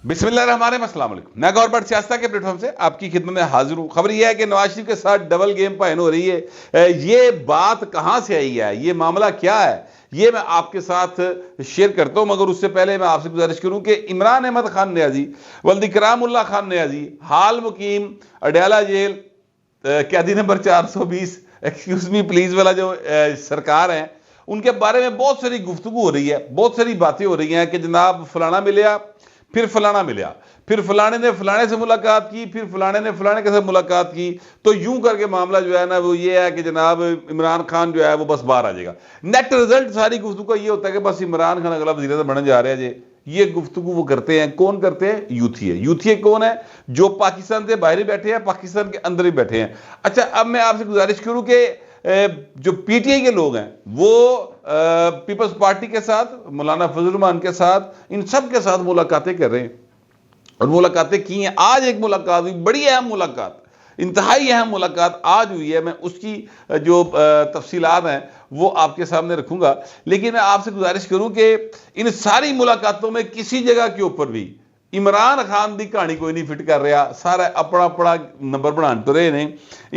بسم اللہ الرحمن الرحیم، السلام علیکم۔ میں گور بٹ سیاستہ کے پلیٹ فارم سے آپ کی خدمت میں حاضر ہوں۔ خبر یہ ہے کہ نواز شریف کے ساتھ ڈبل گیم پائن ہو رہی ہے۔ یہ بات کہاں سے آئی ہے، یہ معاملہ کیا ہے، یہ میں آپ کے ساتھ شیئر کرتا ہوں، مگر اس سے پہلے میں آپ سے گزارش کروں کہ عمران احمد خان نیازی ولد اکرام اللہ خان نیازی حال مقیم اڈیالہ جیل قیدی نمبر 420 ایکسکیوز می پلیز والا جو سرکار ہیں، ان کے بارے میں بہت ساری گفتگو ہو رہی ہے، بہت ساری باتیں ہو رہی ہیں کہ جناب فلانا ملیا، پھر فلانا ملیا، پھر فلانے نے فلانے سے ملاقات کی، پھر فلانے نے فلانے کے ساتھ ملاقات کی، تو یوں کر کے معاملہ جو ہے نا وہ یہ ہے کہ جناب عمران خان جو ہے وہ بس باہر آ جائے گا۔ نیٹ رزلٹ ساری گفتگو کا یہ ہوتا ہے کہ بس عمران خان اگلا وزیر اعظم بننے جا رہے ہیں جی۔ یہ گفتگو وہ کرتے ہیں، کون کرتے ہیں؟ یوتھی ہے۔ یوتھی کون ہے؟ جو پاکستان سے باہر ہی بیٹھے ہیں، پاکستان کے اندر ہی بیٹھے ہیں۔ اچھا، اب میں آپ سے گزارش کروں کہ جو پی ٹی آئی کے لوگ ہیں وہ پیپلز پارٹی کے ساتھ، مولانا فضل الرحمان کے ساتھ، ان سب کے ساتھ ملاقاتیں کر رہے ہیں، اور ملاقاتیں کی ہیں۔ آج ایک ملاقات ہوئی، بڑی اہم ملاقات، انتہائی اہم ملاقات آج ہوئی ہے۔ میں اس کی جو تفصیلات ہیں وہ آپ کے سامنے رکھوں گا، لیکن میں آپ سے گزارش کروں کہ ان ساری ملاقاتوں میں کسی جگہ کے اوپر بھی عمران خان دی کہانی کوئی نہیں فٹ کر رہا، سارا اپنا اپنا نمبر بنان تو رہے نے۔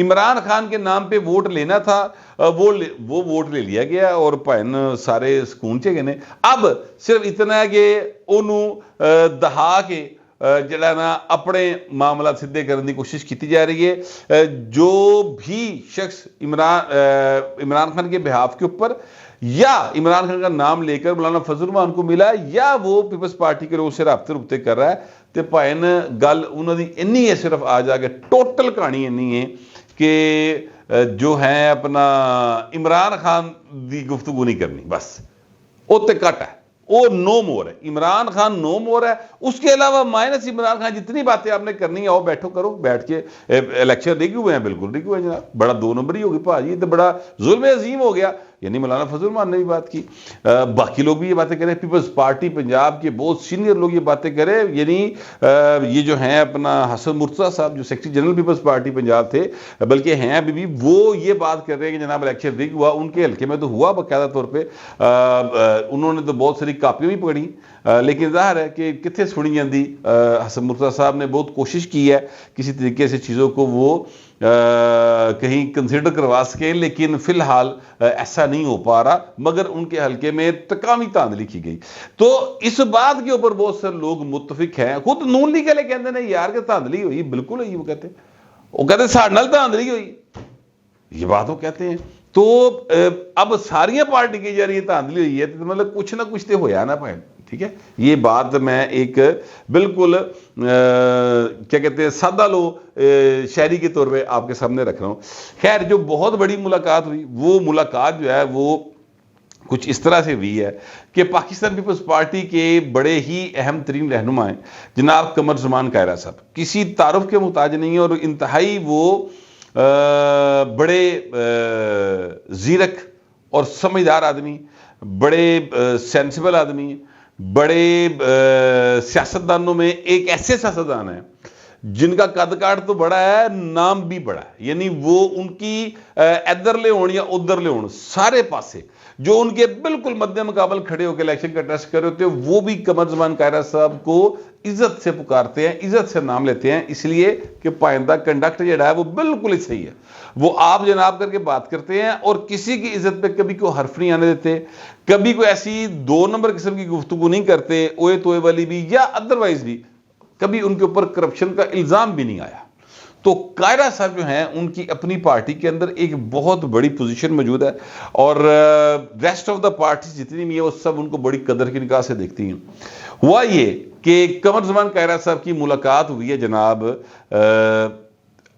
عمران خان کے نام پہ ووٹ لینا تھا، وہ ووٹ لے لیا گیا اور پہن سارے سکون چے گئے نے۔ اب صرف اتنا ہے کہ انہوں دہا کے جڑا نا اپنے معاملات سدھے کرنے کی کوشش کی جا رہی ہے۔ جو بھی شخص عمران خان کے بہاف کے اوپر یا عمران خان کا نام لے کر مولانا فضل الرحمان کو ملا ہے یا وہ پیپلز پارٹی کے لوگوں سے رابطے کر رہا ہے، تو پائن گل انہوں نے اینی ہے، صرف آ جا کے ٹوٹل کہانی اینی ہے کہ جو ہے اپنا عمران خان دی گفتگو نہیں کرنی، بس وہ تے کٹ ہے، وہ نو مور ہے۔ عمران خان نو مور ہے۔ اس کے علاوہ مائنس عمران خان جتنی باتیں آپ نے کرنی ہے، آؤ بیٹھو کرو، بیٹھ کے الیکشن ریگی ہوئے ہیں، بالکل ریگی ہوئے ہیں جناب، بڑا 2 نمبر ہی ہوگی بھاجی، تو بڑا ظلم عظیم ہو گیا۔ یعنی مولانا فضل الرحمان نے بھی بات کی، باقی لوگ بھی یہ باتیں کریں، پیپلز پارٹی پنجاب کے بہت سینئر لوگ یہ باتیں کریں، یعنی یہ جو ہیں اپنا حسن مرتضیٰ صاحب جو secretary general Peoples Party Punjab تھے، بلکہ ہیں ابھی بھی، وہ یہ بات کر رہے ہیں کہ جناب الیکشن ریگ ہوا، ان کے حلقے میں تو ہوا باقاعدہ طور پہ، انہوں نے تو بہت ساری کاپیاں بھی پکڑی، لیکن ظاہر ہے کہ کتنے سنی جاندی۔ حسن مرتضیٰ صاحب نے بہت کوشش کی ہے کسی طریقے سے چیزوں کو وہ کہیں کنسیڈر کروا سکے، لیکن فی الحال ایسا نہیں ہو پا رہا، مگر ان کے حلقے میں تکامی تاندلی کی گئی۔ تو اس بات کے اوپر بہت سے لوگ متفق ہیں، خود نون لیگ والے کہتے ہیں یار کہ تاندلی ہوئی، بالکل ہوئی، وہ کہتے ہیں ساڑھے نال تاندلی ہوئی، یہ بات وہ کہتے ہیں۔ تو اب ساریاں پارٹی کی جا رہی ہے تاندلی ہوئی ہے، تو مطلب کچھ نہ کچھ تو ہویا نا پائن، ٹھیک ہے۔ یہ بات میں ایک بالکل کیا کہتے ہیں سادہ لو شاعری کے طور پہ آپ کے سامنے رکھ رہا ہوں۔ خیر، جو بہت بڑی ملاقات ہوئی، وہ ملاقات جو ہے وہ کچھ اس طرح سے ہوئی ہے کہ پاکستان پیپلز پارٹی کے بڑے ہی اہم ترین رہنما ہیں جناب قمر زمان کائرہ صاحب، کسی تعارف کے محتاج نہیں ہے، اور انتہائی وہ بڑے زیرک اور سمجھدار آدمی، بڑے سینسیبل آدمی، بڑے سیاستدانوں میں ایک ایسے سیاستدان ہیں جن کا قد کاٹ تو بڑا ہے، نام بھی بڑا ہے، یعنی وہ ان کی ادھر لے ہون یا ادھر لے ہون، سارے پاسے جو ان کے بالکل مد مقابل کھڑے ہو کے الیکشن کا ٹیسٹ کر رہے ہوتے ہیں، وہ بھی قمر زمان کائرہ صاحب کو عزت سے پکارتے ہیں، عزت سے نام لیتے ہیں، اس لیے کہ پائندہ کنڈکٹ جڑا ہے وہ بالکل ہی صحیح ہے۔ وہ آپ جناب کر کے بات کرتے ہیں اور کسی کی عزت پہ کبھی کوئی حرف نہیں آنے دیتے، کبھی کوئی ایسی 2 نمبر قسم کی گفتگو نہیں کرتے، اوے توے والی بھی یا ادروائز بھی، کبھی ان کے اوپر کرپشن کا الزام بھی نہیں آیا۔ تو کائرہ صاحب جو ہیں ان کی اپنی پارٹی کے اندر ایک بہت بڑی پوزیشن موجود ہے، اور ریسٹ آف دا پارٹی جتنی بھی ہیں وہ سب ان کو بڑی قدر کی نگاہ سے دیکھتی ہیں۔ ہوا یہ کہ قمر زمان کائرہ صاحب کی ملاقات ہوئی ہے جناب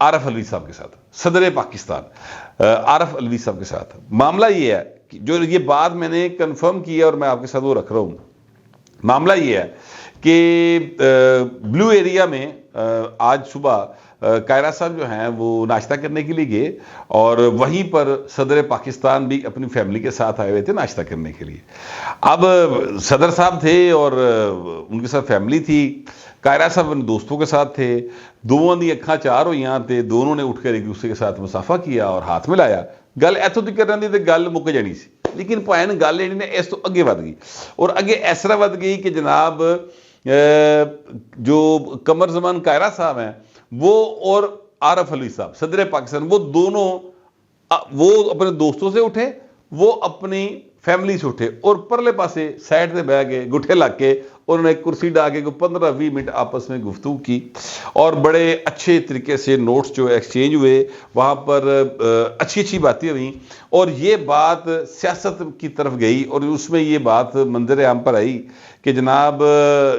عارف علوی صاحب کے ساتھ، صدر پاکستان عارف علوی صاحب کے ساتھ۔ معاملہ یہ ہے کہ جو یہ بات میں نے کنفرم کی ہے اور میں آپ کے ساتھ وہ رکھ رہا ہوں، معاملہ یہ ہے کہ بلو ایریا میں آج صبح کائرہ صاحب جو ہیں وہ ناشتہ کرنے کے لیے گئے، اور وہیں پر صدر پاکستان بھی اپنی فیملی کے ساتھ آئے ہوئے تھے ناشتہ کرنے کے لیے۔ اب صدر صاحب تھے اور ان کے ساتھ فیملی تھی، کائرہ صاحب اپنے دوستوں کے ساتھ تھے، دونوں دی اکھاں چار ہوئی تھے، دونوں نے اٹھ کر ایک دوسرے کے ساتھ مصافحہ کیا اور ہاتھ ملایا۔ گل ایتھوں تک کرن دی تے گل مک جانی سی، لیکن پائن گل جہی نے اس تو اگے ود گئی، اور اگے اس طرح ود گئی کہ جناب جو قمر زمان کائرہ صاحب ہیں وہ اور عارف علی صاحب صدر پاکستان، وہ دونوں وہ اپنے دوستوں سے اٹھے، وہ اپنی فیملی سے اٹھے اور پرلے پاسے سائڈ سے بہ گئے گٹھے لگ کے، انہوں نے کرسی ڈال کے 15-20 منٹ آپس میں گفتگو کی اور بڑے اچھے طریقے سے نوٹس جو ایکسچینج ہوئے، وہاں پر اچھی باتیں ہوئیں اور یہ بات سیاست کی طرف گئی اور اس میں یہ بات منظر عام پر آئی کہ جناب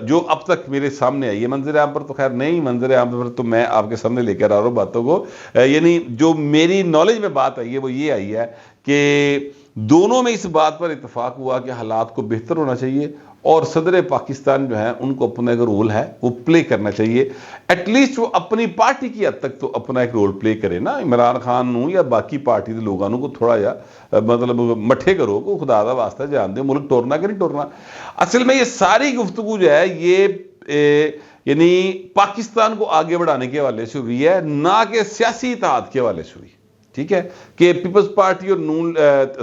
جو اب تک میرے سامنے آئی ہے، منظر عام پر تو خیر نہیں، منظر عام پر تو میں آپ کے سامنے لے کر آ رہا ہوں باتوں کو، یعنی جو میری نالج میں بات آئی ہے وہ یہ آئی ہے کہ دونوں میں اس بات پر اتفاق ہوا کہ حالات کو بہتر ہونا چاہیے اور صدر پاکستان جو ہے ان کو اپنا ایک رول ہے وہ پلے کرنا چاہیے، ایٹ لیسٹ وہ اپنی پارٹی کی حد تک تو اپنا ایک رول پلے کرے نا، عمران خان نو یا باقی پارٹی کے لوگوں کو تھوڑا جا مطلب مٹھے کرو کو خدا دا واسطہ جان دے، ملک ٹورنا کہ نہیں ٹورنا۔ اصل میں یہ ساری گفتگو جو ہے یہ یعنی پاکستان کو آگے بڑھانے کے حوالے سے ہوئی ہے، نہ کہ سیاسی اتحاد کے حوالے سے ہوئی، ٹھیک ہے، کہ پیپلز پارٹی اور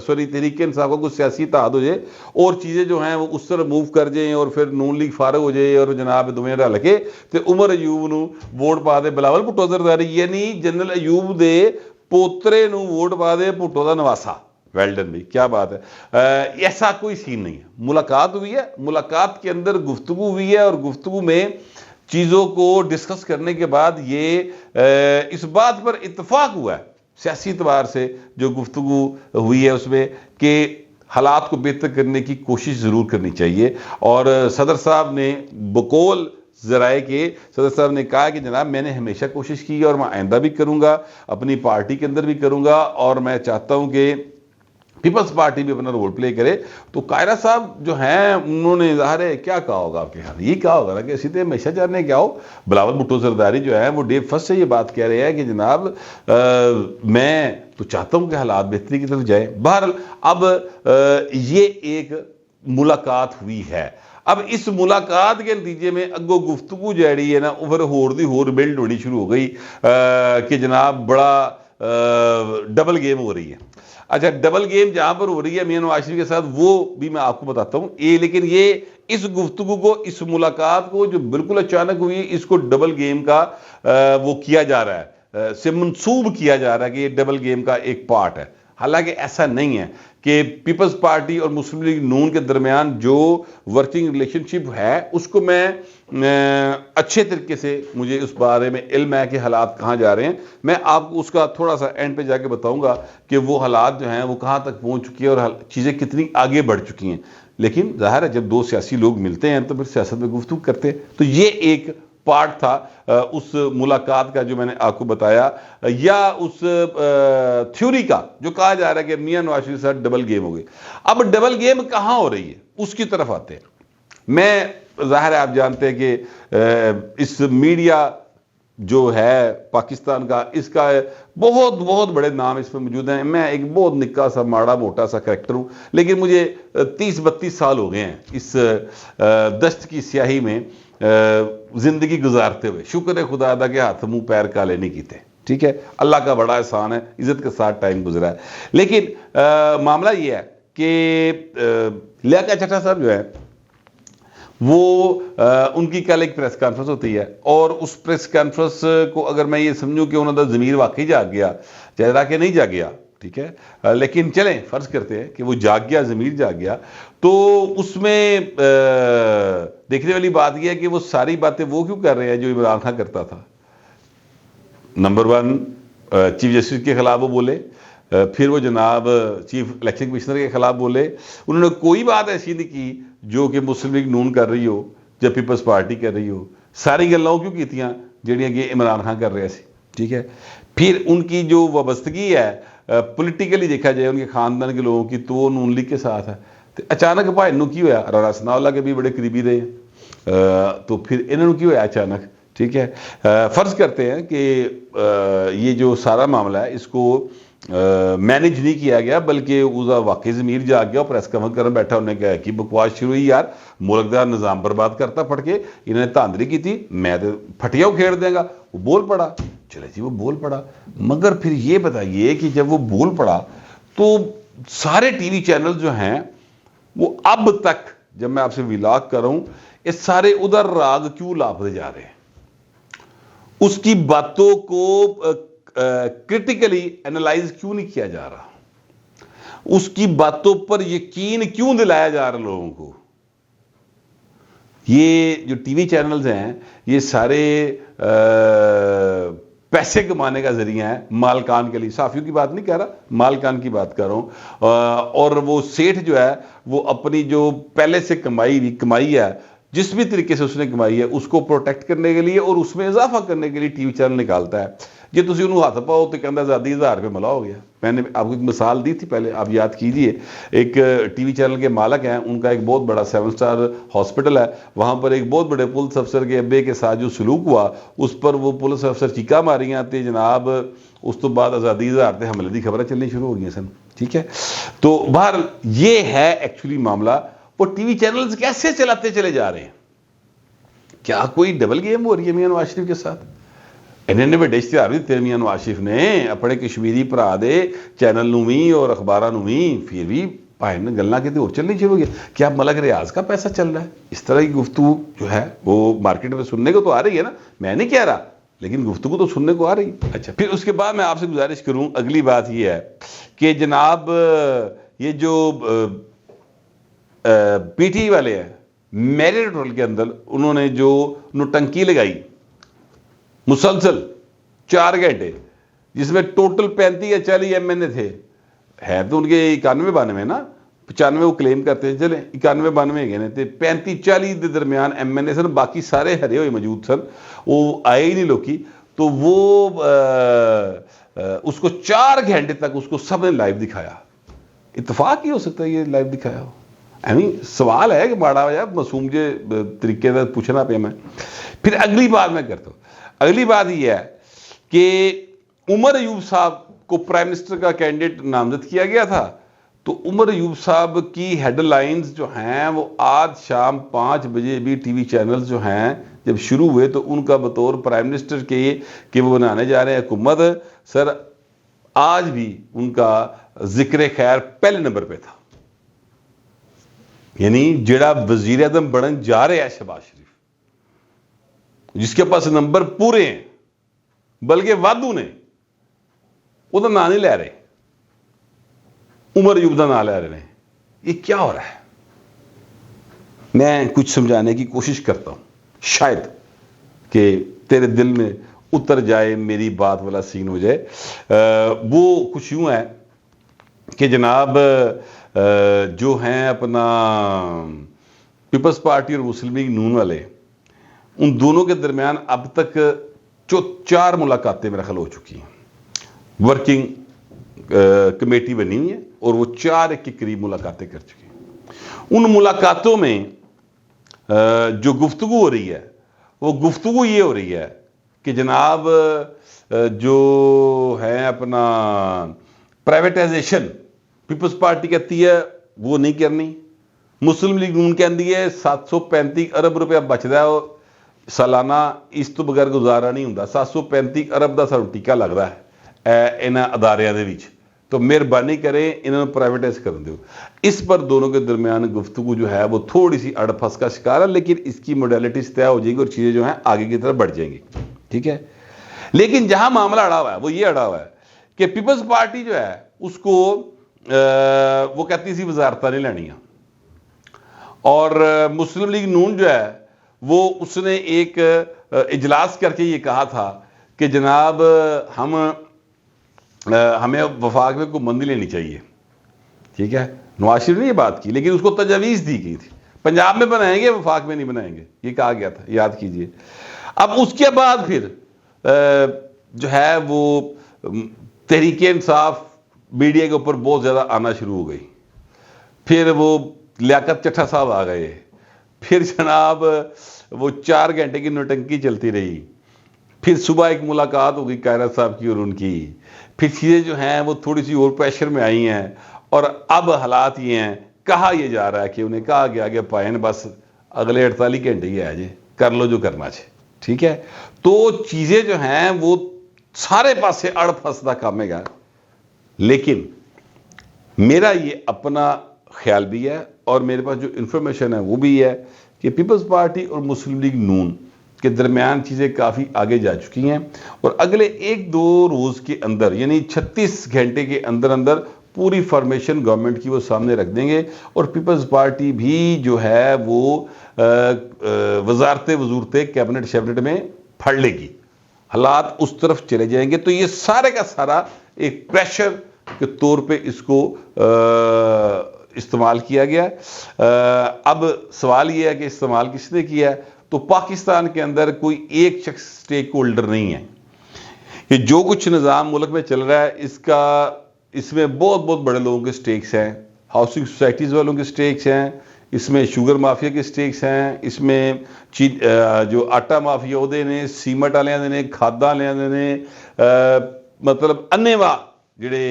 تحریک انصاف کو کچھ سیاسی اتحاد ہو جائے اور چیزیں جو ہیں وہ اس طرح موو کر جائیں اور پھر نون لیگ فارغ ہو جائے اور جناب دویں ڈال کے تے عمر ایوب نو ووٹ پا دے بلاول بھٹو زرداری، یعنی جنرل ایوب دے پوترے نو ووٹ پا دے بھٹو دا نواسا۔ ویلڈن بھی کیا بات ہے، ایسا کوئی سین نہیں ہے، ملاقات ہوئی ہے، ملاقات کے اندر گفتگو ہوئی ہے اور گفتگو میں چیزوں کو ڈسکس کرنے کے بعد یہ اس بات پر اتفاق ہوا ہے سیاسی اعتبار سے جو گفتگو ہوئی ہے اس میں کہ حالات کو بہتر کرنے کی کوشش ضرور کرنی چاہیے، اور صدر صاحب نے بقول ذرائع کے صدر صاحب نے کہا کہ جناب میں نے ہمیشہ کوشش کی اور میں آئندہ بھی کروں گا، اپنی پارٹی کے اندر بھی کروں گا اور میں چاہتا ہوں کہ پیپلز پارٹی بھی اپنا رول پلے کرے۔ تو قائرہ صاحب جو ہیں انہوں نے ظاہر ہے کیا کہا ہوگا آپ کے خیال یہ کہا ہوگا نا کہ اسی طرح ہمیشہ چاہنے کیا ہو، بلاول بھٹو زرداری جو ہے وہ ڈے فرسٹ سے یہ بات کہہ رہے ہیں کہ جناب میں تو چاہتا ہوں کہ حالات بہتری کی طرف جائیں۔ بہرحال اب یہ ایک ملاقات ہوئی ہے، اب اس ملاقات کے نتیجے میں اگو گفتگو جاری ہے نا اوور ہور دی ہور بلڈ ہونی شروع ہو گئی کہ جناب بڑا ڈبل گیم ہو رہی ہے۔ اچھا ڈبل گیم جہاں پر ہو رہی ہے میاں نواز شریف کے ساتھ وہ بھی میں آپ کو بتاتا ہوں، لیکن یہ اس گفتگو کو، اس ملاقات کو جو بالکل اچانک ہوئی، اس کو ڈبل گیم کا وہ کیا جا رہا ہے، سے منسوب کیا جا رہا ہے کہ یہ ڈبل گیم کا ایک پارٹ ہے، حالانکہ ایسا نہیں ہے کہ پیپلز پارٹی اور مسلم لیگ نون کے درمیان جو ورکنگ ریلیشن شپ ہے اس کو میں اچھے طریقے سے مجھے اس بارے میں علم ہے کہ حالات کہاں جا رہے ہیں، میں آپ کو اس کا تھوڑا سا اینڈ پہ جا کے بتاؤں گا کہ وہ حالات جو ہیں وہ کہاں تک پہنچ چکی ہیں اور چیزیں کتنی آگے بڑھ چکی ہیں۔ لیکن ظاہر ہے جب دو سیاسی لوگ ملتے ہیں تو پھر سیاست میں گفتگو کرتے ہیں، تو یہ ایک پارٹ تھا اس ملاقات کا جو میں نے آپ کو بتایا، یا اس تھیوری کا جو کہا جا رہا ہے کہ میاں نواز شریف کے ساتھ ڈبل گیم ہو گئی۔ اب ڈبل گیم کہاں ہو رہی ہے اس کی طرف آتے ہیں۔ میں ظاہر ہے آپ جانتے ہیں کہ اس میڈیا جو ہے پاکستان کا، اس کا بہت بہت بڑے نام اس میں موجود ہیں، میں ایک بہت نکا سا ماڑا موٹا سا کریکٹر ہوں، لیکن مجھے 30-32 سال ہو گئے ہیں اس دشت کی سیاہی میں زندگی گزارتے ہوئے، شکر ہے خدا دا کہ ہاتھ منہ پیر کالے نہیں کیتے، ٹھیک ہے، اللہ کا بڑا احسان ہے، عزت کے ساتھ ٹائم گزرا ہے۔ لیکن معاملہ یہ ہے کہ لیاقت چٹھا صاحب جو ہے وہ ان کی کل ایک پریس کانفرنس ہوتی ہے اور اس پریس کانفرنس کو اگر میں یہ سمجھوں کہ انہوں نے ضمیر واقعی جاگ گیا، چہرہ کہ نہیں جاگ گیا، ٹھیک ہے، لیکن چلیں فرض کرتے ہیں کہ وہ جاگ گیا، ضمیر جاگ گیا، تو اس میں دیکھنے والی بات یہ ہے کہ وہ ساری باتیں وہ کیوں کر رہے ہیں جو عمران خان کرتا تھا۔ نمبر 1 چیف جسٹس کے خلاف وہ بولے، پھر وہ جناب چیف الیکشن کمشنر کے خلاف بولے، انہوں نے کوئی بات ایسی نہیں کی جو کہ مسلم لیگ نون کر رہی ہو یا پیپلز پارٹی کر رہی ہو، ساری گلاں کیوں کیتیاں جڑیاں کہ عمران خان کر رہے سی، ٹھیک ہے۔ پھر ان کی جو وابستگی ہے پولیٹیکلی دیکھا جائے ان کے خاندان کے لوگوں کی تو وہ نون لیگ کے ساتھ ہے، تو اچانک بھائی انہوں کی ہویا، رانا ثناء اللہ کے بھی بڑے قریبی رہے ہیں، تو پھر انہوں کی ہویا اچانک، ٹھیک ہے۔ فرض کرتے ہیں کہ یہ جو سارا معاملہ ہے اس کو مینیج نہیں کیا گیا بلکہ اسا واقعی ضمیر جا گیا اور پریس کانفرنس کرنے بیٹھا، انہوں نے کہا کہ بکواس شروع ہوئی، یار ملک دا نظام برباد کرتا پھٹ کے، انہوں نے تاندری کی تھی، میں تو پھٹیاں کھیڑ دیں گا، وہ بول پڑا، چلے جی وہ بول پڑا، مگر پھر یہ بتائیے کہ جب وہ بول پڑا تو سارے ٹی وی چینل جو ہیں وہ اب تک، جب میں آپ سے ولاگ کر رہا ہوں، یہ سارے ادھر راگ کیوں لاپتے جا رہے ہیں؟ اس کی باتوں کو کرٹیکلی اینالائز کیوں نہیں کیا جا رہا؟ اس کی باتوں پر یقین کیوں دلایا جا رہا لوگوں کو؟ یہ جو ٹی وی چینلز ہیں یہ سارے پیسے کمانے کا ذریعہ ہے مالکان کے لیے. صحافیوں کی بات نہیں کہہ رہا, مالکان کی بات کر رہا ہوں. اور وہ سیٹھ جو ہے وہ اپنی جو پہلے سے کمائی ہے, جس بھی طریقے سے اس نے کمائی ہے, اس کو پروٹیکٹ کرنے کے لیے اور اس میں اضافہ کرنے کے لیے ٹی وی چینل نکالتا ہے. یہ تسی انہوں ہاتھ پاؤ تو کہندہ 10,000 روپے ملا ہو گیا. میں نے آپ کو ایک مثال دی تھی پہلے, آپ یاد کیجئے. ایک ٹی وی چینل کے مالک ہیں, ان کا ایک بہت بڑا 7 سٹار ہاسپٹل ہے, وہاں پر ایک بہت بڑے پولیس افسر کے ابے کے ساتھ جو سلوک ہوا, اس پر وہ پولیس افسر چیکا ماریاں تے جناب اس تو بعد 10,000 تے حملے دی خبریں چلنی شروع ہو گئی سن. ٹھیک ہے, تو بہر یہ ہے ایکچولی معاملہ. وہ ٹی وی چینلز کیسے چلاتے چلے جا رہے ہیں؟ کیا کوئی ڈبل گیم ہو رہی ہے میاں نواز شریف کے ساتھ؟ انہوں نے بڑے اشتہار دیتے میاں نواز شریف نے اپنے کشمیری بھرا دے چینل نوں وی اور اخباراں نوں وی, پھر بھی بھائی نے گلاں کتے اور چلنی شروع ہو گئی. کیا ملک ریاض کا پیسہ چل رہا ہے؟ اس طرح کی گفتگو جو ہے وہ مارکیٹ میں سننے کو تو آ رہی ہے نا, میں نہیں کہہ رہا, لیکن گفتگو تو سننے کو آ رہی. اچھا, پھر اس کے بعد میں آپ سے گزارش کروں, اگلی بات یہ ہے کہ جناب یہ جو پی ٹی والے ہیں میرٹ رول کے اندر, انہوں نے جو نوٹنکی لگائی مسلسل 4 گھنٹے, جس میں ٹوٹل 35 یا 40 ایم این اے تھے. ہے تو ان کے 91-92 نا, 95 وہ کلیم کرتے ہیں, چلیں 91-92 گئے تھے, 35-40 دے درمیان ایم این اے سن, باقی سارے ہرے ہوئے موجود سن, وہ آئے ہی نہیں لوکی. تو وہ اس کو 4 گھنٹے تک اس کو سب نے لائیو دکھایا. اتفاق ہی ہو سکتا ہے یہ لائیو دکھایا ہو؟ سوال ہے کہ بڑا یا معصوم جے طریقے سے پوچھنا پہ میں. پھر اگلی بات میں کرتا ہوں. اگلی بات یہ ہے کہ عمر ایوب صاحب کو پرائم منسٹر کا کینڈیڈیٹ نامزد کیا گیا تھا, تو عمر ایوب صاحب کی ہیڈ لائنز جو ہیں وہ آج شام 5 بجے بھی ٹی وی چینلز جو ہیں جب شروع ہوئے تو ان کا بطور پرائم منسٹر کے کہ وہ بنانے جا رہے ہیں حکومت, سر آج بھی ان کا ذکر خیر پہلے نمبر پہ تھا. یعنی جڑا وزیر اعظم بنن جا رہے ہیں شہباز شریف, جس کے پاس نمبر پورے ہیں بلکہ وادو نے, وہ تو نام نہیں لے رہے, عمر ایوب کا نام لے رہے ہیں. یہ کیا ہو رہا ہے؟ میں کچھ سمجھانے کی کوشش کرتا ہوں, شاید کہ تیرے دل میں اتر جائے, میری بات والا سین ہو جائے. وہ کچھ یوں ہے کہ جناب جو ہیں اپنا پیپلز پارٹی اور مسلم لیگ نون والے, ان دونوں کے درمیان اب تک 4 ملاقاتیں میرا خیال ہو چکی ہیں. ورکنگ کمیٹی بنی ہوئی ہے اور وہ 4 کے قریب ملاقاتیں کر چکی ہیں. ان ملاقاتوں میں جو گفتگو ہو رہی ہے وہ گفتگو یہ ہو رہی ہے کہ جناب جو ہے اپنا پرائیویٹائزیشن پیپلز پارٹی کہتی ہے وہ نہیں کرنی, مسلم لیگ نون کہتی ہے 735 ارب روپیہ بچتا ہے سالانہ, اس تو بغیر گزارا نہیں ہوتا. 735 ارب کا سانوں ٹیکا لگتا ہے انہاں اداریاں دے وچ, تو مہربانی کریں انہوں نے پرائیویٹائز کر دیو. اس پر دونوں کے درمیان گفتگو جو ہے وہ تھوڑی سی اڑ پھنس کا شکار ہے, لیکن اس کی موڈیلٹیز طے ہو جائیں گی اور چیزیں جو ہیں آگے کی طرف بڑھ جائیں گی. ٹھیک ہے, لیکن جہاں معاملہ اڑا ہوا ہے وہ یہ اڑا ہوا ہے کہ پیپلز پارٹی جو ہے اس کو وہ کہتی سی وزارتہ نہیں لینیاں, اور مسلم لیگ نون جو ہے وہ اس نے ایک اجلاس کر کے یہ کہا تھا کہ جناب ہمیں وفاق میں کوئی نہیں لینی چاہیے. ٹھیک ہے, نواز شریف نے یہ بات کی, لیکن اس کو تجاویز دی گئی تھی پنجاب میں بنائیں گے وفاق میں نہیں بنائیں گے, یہ کہا گیا تھا, یاد کیجئے. اب اس کے بعد پھر جو ہے وہ تحریک انصاف میڈیا کے اوپر بہت زیادہ آنا شروع ہو گئی. پھر وہ لیاقت چٹھا صاحب آ گئے, پھر جناب وہ 4 گھنٹے کی نوٹنکی چلتی رہی. پھر صبح ایک ملاقات ہو گئی قائرہ صاحب کی اور ان کی. پھر چیزیں جو ہیں وہ تھوڑی سی اور پریشر میں آئی ہیں, اور اب حالات یہ ہیں, کہا یہ جا رہا ہے کہ انہیں کہا گیا کہ پائن بس اگلے 48 گھنٹے ہی ہے جی, کر لو جو کرنا چاہے. ٹھیک ہے, تو چیزیں جو ہیں وہ سارے پاسے اڑ پھنسدا کام ہے گا. لیکن میرا یہ اپنا خیال بھی ہے اور میرے پاس جو انفارمیشن ہے وہ بھی ہے کہ پیپلز پارٹی اور مسلم لیگ نون کے درمیان چیزیں کافی آگے جا چکی ہیں اور اگلے 1-2 روز کے اندر یعنی 36 گھنٹے کے اندر اندر پوری فارمیشن گورنمنٹ کی وہ سامنے رکھ دیں گے اور پیپلز پارٹی بھی جو ہے وہ وزارتیں کیبنٹ شیبنٹ میں پھڑ لے گی، حالات اس طرف چلے جائیں گے۔ تو یہ سارے کا سارا ایک پریشر کے طور پہ اس کو استعمال کیا گیا۔ اب سوال یہ ہے کہ استعمال کس نے کیا ہے؟ تو پاکستان کے اندر کوئی ایک شخص سٹیک ہولڈر نہیں ہے کہ جو کچھ نظام ملک میں چل رہا ہے اس میں بہت بڑے لوگوں کے سٹیکس ہیں، ہاؤسنگ سوسائٹیز والوں کے سٹیکس ہیں، اس میں شوگر مافیا کے سٹیکس ہیں، اس میں جو آٹا مافیا ہوتے نے، سیمٹ والے نے، کھاداں والے نے، مطلب انیوا جڑے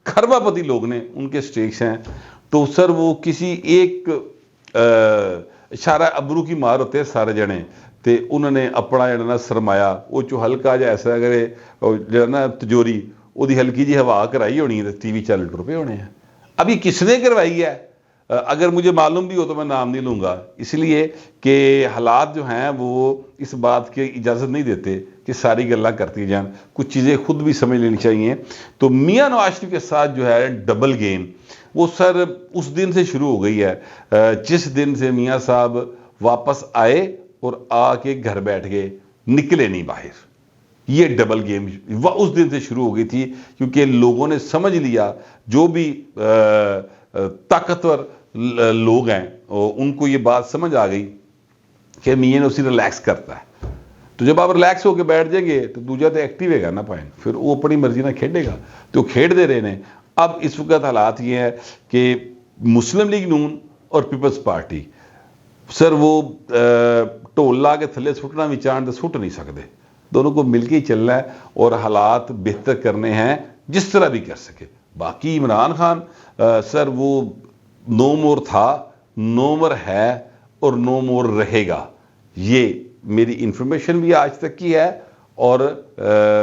کھربا پتی لوگ نے ان کے سٹیکس ہیں۔ تو سر وہ کسی ایک اشارہ ابرو کی مار ہوتے ہیں سارے جنے تے انہوں نے اپنا جڑا سرمایہ وہ جو ہلکا جا ایسا کرے جڑا نا تجوری وہ دی ہلکی جی ہوا کرائی ہونی ہے، ٹی وی چینل ٹر پہ ہونے ہیں۔ ابھی کس نے کروائی ہے اگر مجھے معلوم بھی ہو تو میں نام نہیں لوں گا، اس لیے کہ حالات جو ہیں وہ اس بات کی اجازت نہیں دیتے کہ ساری گلاں کرتی جان، کچھ چیزیں خود بھی سمجھ لینی چاہیے۔ تو میاں نواز شریف کے ساتھ جو ہے ڈبل گیم وہ سر اس دن سے شروع ہو گئی ہے جس دن سے میاں صاحب واپس آئے اور آ کے گھر بیٹھ گئے، نکلے نہیں باہر۔ یہ ڈبل گیم اس دن سے شروع ہو گئی تھی کیونکہ لوگوں نے سمجھ لیا، جو بھی طاقتور لوگ ہیں ان کو یہ بات سمجھ آ گئی کہ میاں نے اسی ریلیکس کرتا ہے۔ تو جب آپ ریلیکس ہو کے بیٹھ جائیں گے تو دوجا تو ایکٹیو ہے گا نا پائن، پھر وہ اپنی مرضی نہ کھیڈے گا، تو کھیڈ دے رہے ہیں۔ اب اس وقت حالات یہ ہے کہ مسلم لیگ نون اور پیپلز پارٹی سر وہ ٹول لا کے تھلے سٹنا بھی چاہن تو سٹ نہیں سکتے، دونوں کو مل کے ہی چلنا ہے اور حالات بہتر کرنے ہیں جس طرح بھی کر سکے۔ باقی عمران خان سر وہ نو مور تھا، نو مور ہے اور نو مور رہے گا، یہ میری انفارمیشن بھی آج تک کی ہے اور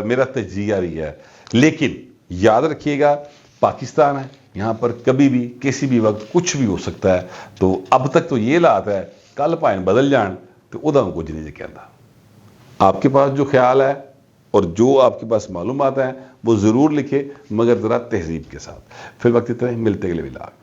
میرا تجزیہ بھی ہے۔ لیکن یاد رکھیے گا پاکستان ہے، یہاں پر کبھی بھی کسی بھی وقت کچھ بھی ہو سکتا ہے، تو اب تک تو یہ حالات ہے، کل پائن بدل جان تو ادھا کچھ نہیں کہتا۔ آپ کے پاس جو خیال ہے اور جو آپ کے پاس معلومات ہیں وہ ضرور لکھے، مگر ذرا تہذیب کے ساتھ۔ پھر وقت اتنا ہی، ملتے اگلے ولاگ۔